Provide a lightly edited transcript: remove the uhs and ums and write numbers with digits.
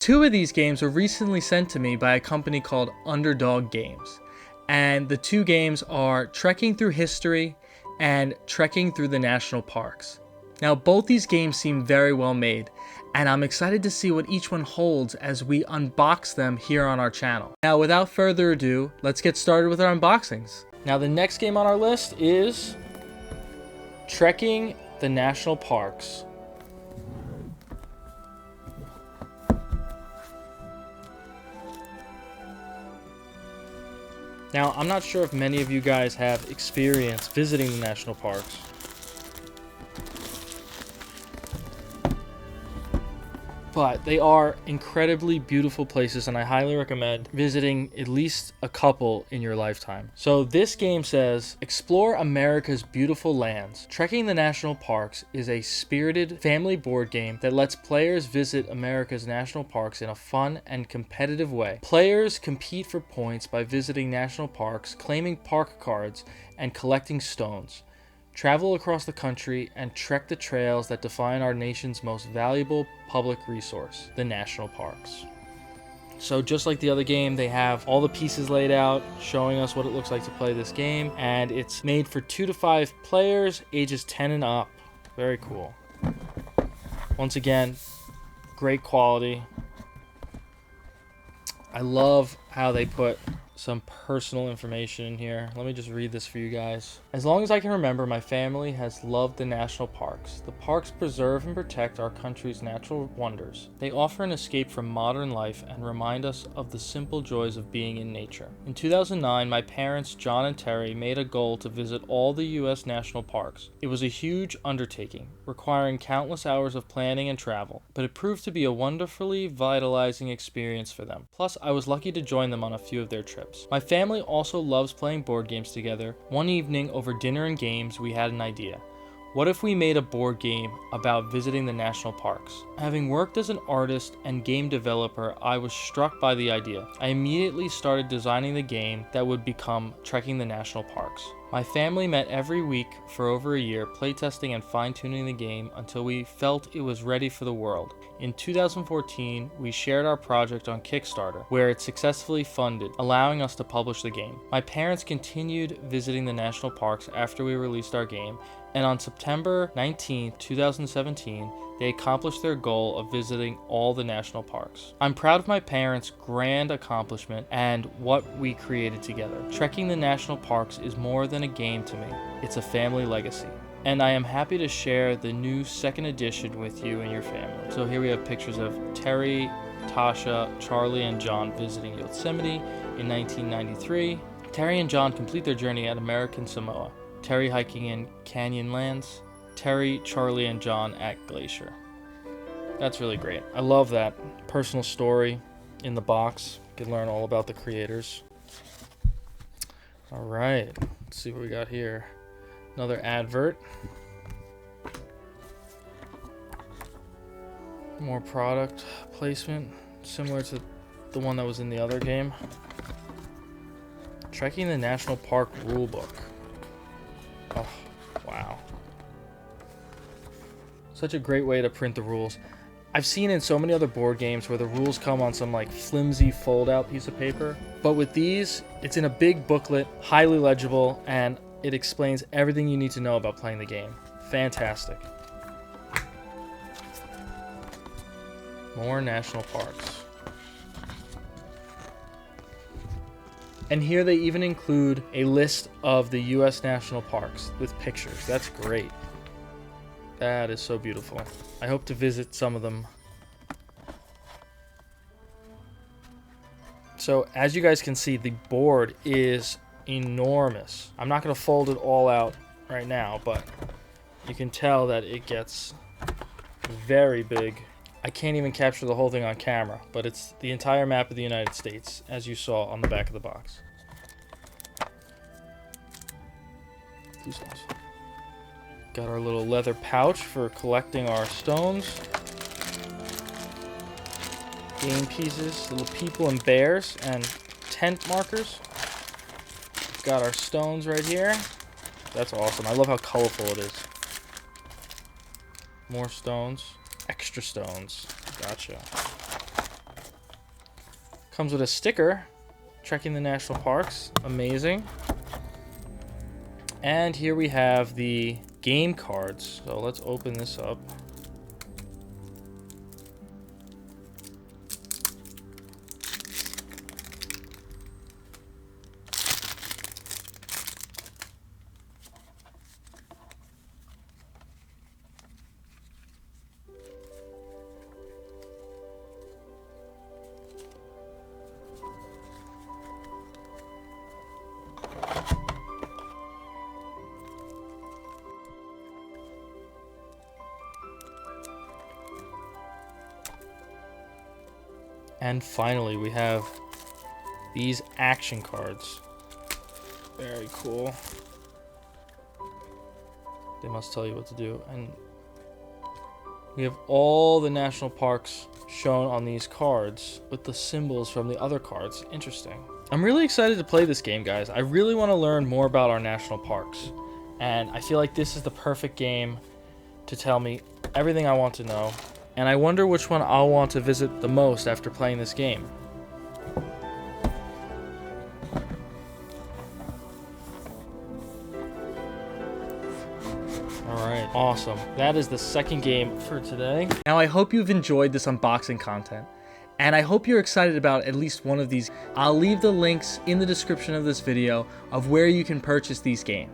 Two of these games were recently sent to me by a company called Underdog Games, and the two games are Trekking Through History and Trekking Through the National Parks. Now, both these games seem very well made, and I'm excited to see what each one holds as we unbox them here on our channel. Now, without further ado, let's get started with our unboxings. Now, the next game on our list is Trekking the National Parks. Now, I'm not sure if many of you guys have experience visiting the national parks, but they are incredibly beautiful places, and I highly recommend visiting at least a couple in your lifetime. So this game says, explore America's beautiful lands. Trekking the National Parks is a spirited family board game that lets players visit America's national parks in a fun and competitive way. Players compete for points by visiting national parks, claiming park cards, and collecting stones. Travel across the country and trek the trails that define our nation's most valuable public resource, the national parks. So just like the other game, they have all the pieces laid out, showing us what it looks like to play this game, and it's made for 2 to 5 players, ages 10 and up. Very cool. Once again, great quality. I love how they put some personal information in here. Let me just read this for you guys. As long as I can remember, my family has loved the national parks. The parks preserve and protect our country's natural wonders. They offer an escape from modern life and remind us of the simple joys of being in nature. In 2009, my parents, John and Terry, made a goal to visit all the U.S. national parks. It was a huge undertaking, requiring countless hours of planning and travel, but it proved to be a wonderfully vitalizing experience for them. Plus, I was lucky to join them on a few of their trips. My family also loves playing board games together. One evening over dinner and games, we had an idea. What if we made a board game about visiting the national parks? Having worked as an artist and game developer, I was struck by the idea. I immediately started designing the game that would become Trekking the National Parks. My family met every week for over a year, playtesting and fine-tuning the game until we felt it was ready for the world. In 2014, we shared our project on Kickstarter, where it successfully funded, allowing us to publish the game. My parents continued visiting the national parks after we released our game, and on September 19, 2017, they accomplished their goal of visiting all the national parks. I'm proud of my parents' grand accomplishment and what we created together. Trekking the national parks is more than a game to me. It's a family legacy. And I am happy to share the new second edition with you and your family. So here we have pictures of Terry, Tasha, Charlie, and John visiting Yosemite in 1993. Terry and John complete their journey at American Samoa. Terry hiking in Canyonlands. Terry, Charlie, and John at Glacier. That's really great. I love that personal story in the box. You can learn all about the creators. All right, let's see what we got here. Another advert. More product placement, similar to the one that was in the other game. Trekking the National Park Rulebook. Oh, wow. Such a great way to print the rules. I've seen in so many other board games where the rules come on some like flimsy fold-out piece of paper, but with these, it's in a big booklet, highly legible, and it explains everything you need to know about playing the game. Fantastic. More national parks. And here they even include a list of the U.S. national parks with pictures. That's great. That is so beautiful. I hope to visit some of them. So as you guys can see, the board is enormous. I'm not going to fold it all out right now, but you can tell that it gets very big. I can't even capture the whole thing on camera, but it's the entire map of the United States, as you saw on the back of the box. Got our little leather pouch for collecting our stones. Game pieces, little people and bears, and tent markers. Got our stones right here. That's awesome. I love how colorful it is. More stones. Extra stones. Gotcha. Comes with a sticker, trekking the national parks. Amazing. And here we have the game cards. So let's open this up. And finally, we have these action cards. Very cool. They must tell you what to do. And we have all the national parks shown on these cards with the symbols from the other cards. Interesting. I'm really excited to play this game, guys. I really want to learn more about our national parks. And I feel like this is the perfect game to tell me everything I want to know. And I wonder which one I'll want to visit the most after playing this game. Alright, awesome. That is the second game for today. Now I hope you've enjoyed this unboxing content. And I hope you're excited about at least one of these. I'll leave the links in the description of this video of where you can purchase these games.